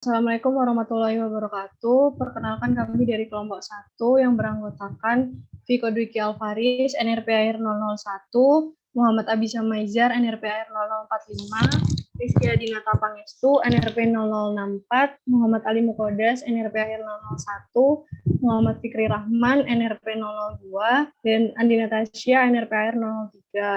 Assalamualaikum warahmatullahi wabarakatuh. Perkenalkan kami dari kelompok 1 yang beranggotakan Viko Dwiki Alvaris, NRP AR 001, Muhammad Abisa Maizar, NRP AR 0045, Rizky Adinata Pangestu, NRP 0064, Muhammad Ali Mukodas, NRP AR 001, Muhammad Fikri Rahman, NRP 002, dan Andi Natasya, NRP AR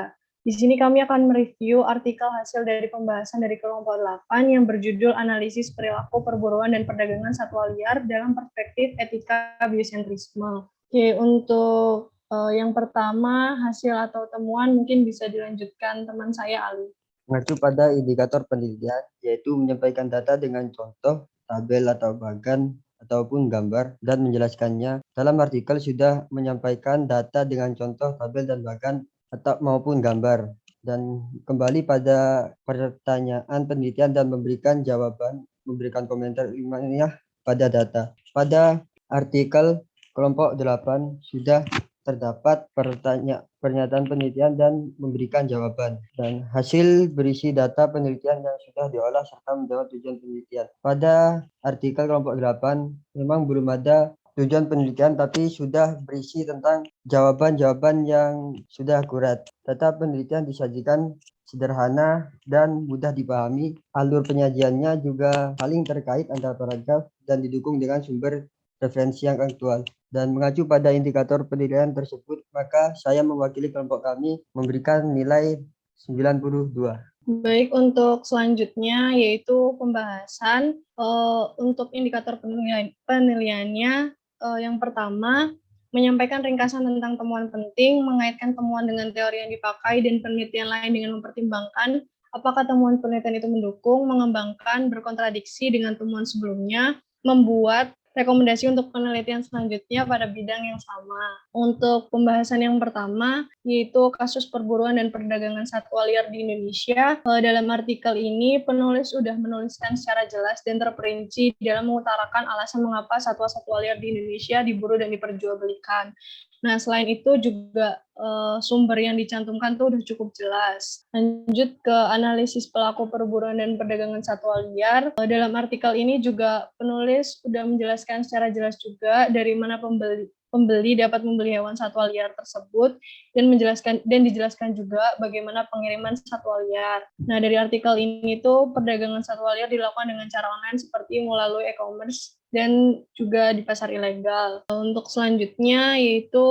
003. Di sini kami akan mereview artikel hasil dari pembahasan dari kelompok 8 yang berjudul Analisis Perilaku Perburuan dan Perdagangan Satwa Liar dalam Perspektif Etika Biosentrisme. Oke, untuk yang pertama, hasil atau temuan mungkin bisa dilanjutkan teman saya, Ali. Mengacu pada indikator penelitian, yaitu menyampaikan data dengan contoh, tabel atau bagan, ataupun gambar, dan menjelaskannya. Dalam artikel sudah menyampaikan data dengan contoh, tabel, dan bagan, atau maupun gambar. Dan kembali pada pertanyaan penelitian dan memberikan jawaban, memberikan komentar ilmiah pada data. Pada artikel kelompok 8 sudah terdapat pernyataan penelitian dan memberikan jawaban. Dan hasil berisi data penelitian yang sudah diolah serta menjawab tujuan penelitian. Pada artikel kelompok 8 memang belum ada tujuan penelitian, tapi sudah berisi tentang jawaban-jawaban yang sudah akurat. Data penelitian disajikan sederhana dan mudah dipahami. Alur penyajiannya juga saling terkait antara paragraf dan didukung dengan sumber referensi yang aktual. Dan mengacu pada indikator penilaian tersebut, maka saya mewakili kelompok kami memberikan nilai 92. Baik, untuk selanjutnya yaitu pembahasan untuk indikator penilaiannya. Yang pertama, menyampaikan ringkasan tentang temuan penting, mengaitkan temuan dengan teori yang dipakai, dan penelitian lain dengan mempertimbangkan apakah temuan penelitian itu mendukung, mengembangkan, berkontradiksi dengan temuan sebelumnya, membuat rekomendasi untuk penelitian selanjutnya pada bidang yang sama. Untuk pembahasan yang pertama, yaitu kasus perburuan dan perdagangan satwa liar di Indonesia. Dalam artikel ini, penulis sudah menuliskan secara jelas dan terperinci dalam mengutarakan alasan mengapa satwa-satwa liar di Indonesia diburu dan diperjualbelikan. Nah, selain itu juga sumber yang dicantumkan tuh udah cukup jelas. Lanjut ke analisis pelaku perburuan dan perdagangan satwa liar. Dalam artikel ini juga penulis sudah menjelaskan secara jelas juga dari mana pembeli dapat membeli hewan satwa liar tersebut dan dijelaskan juga bagaimana pengiriman satwa liar. Nah, dari artikel ini tuh perdagangan satwa liar dilakukan dengan cara online seperti melalui e-commerce dan juga di pasar ilegal. Untuk selanjutnya yaitu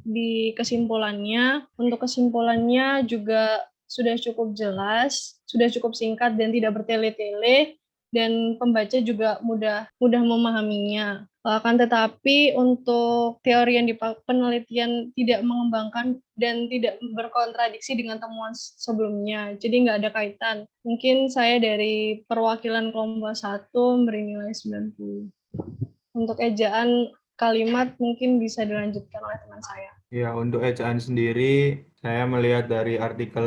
di kesimpulannya. Untuk kesimpulannya juga sudah cukup jelas, sudah cukup singkat dan tidak bertele-tele, dan pembaca juga mudah memahaminya. Akan tetapi untuk teori yang penelitian tidak mengembangkan dan tidak berkontradiksi dengan temuan sebelumnya, jadi nggak ada kaitan. Mungkin saya dari perwakilan kelompok 1 memberi nilai 90. Untuk ejaan kalimat mungkin bisa dilanjutkan oleh teman saya. Ya, untuk ejaan sendiri, saya melihat dari artikel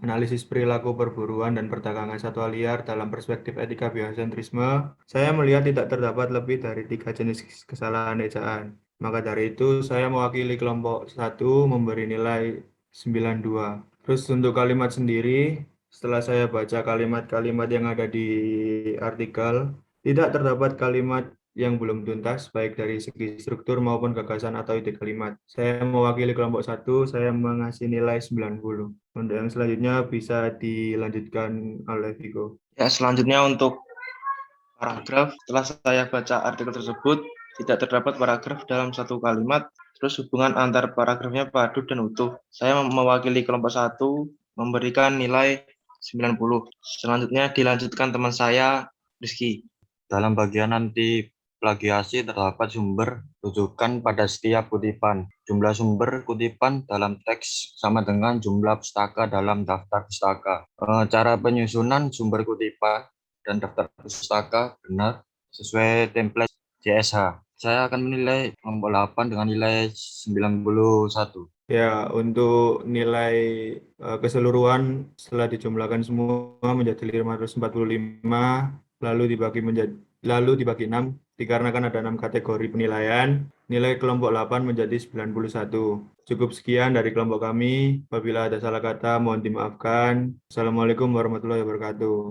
analisis perilaku perburuan dan perdagangan satwa liar dalam perspektif etika biosentrisme, saya melihat tidak terdapat lebih dari 3 jenis kesalahan ejaan. Maka dari itu, saya mewakili kelompok 1 memberi nilai 92. Terus untuk kalimat sendiri, setelah saya baca kalimat-kalimat yang ada di artikel, tidak terdapat kalimat yang belum tuntas, baik dari segi struktur maupun gagasan atau ide kalimat. Saya mewakili kelompok 1, saya mengasih nilai 90. Untuk yang selanjutnya bisa dilanjutkan oleh Viko. Ya, selanjutnya untuk paragraf, setelah saya baca artikel tersebut, tidak terdapat paragraf dalam satu kalimat, terus hubungan antar paragrafnya padu dan utuh. Saya mewakili kelompok 1, memberikan nilai 90. Selanjutnya dilanjutkan teman saya, Rizky. Dalam bagian anti plagiasi terdapat sumber rujukan pada setiap kutipan. Jumlah sumber kutipan dalam teks sama dengan jumlah pustaka dalam daftar pustaka. Cara penyusunan sumber kutipan dan daftar pustaka benar sesuai template JSH. Saya akan menilai kelompok 8 dengan nilai 91. Ya, untuk nilai keseluruhan setelah dijumlahkan semua menjadi 545, lalu dibagi 6, dikarenakan ada 6 kategori penilaian, nilai kelompok 8 menjadi 91. Cukup sekian dari kelompok kami. Apabila ada salah kata, mohon dimaafkan. Assalamualaikum warahmatullahi wabarakatuh.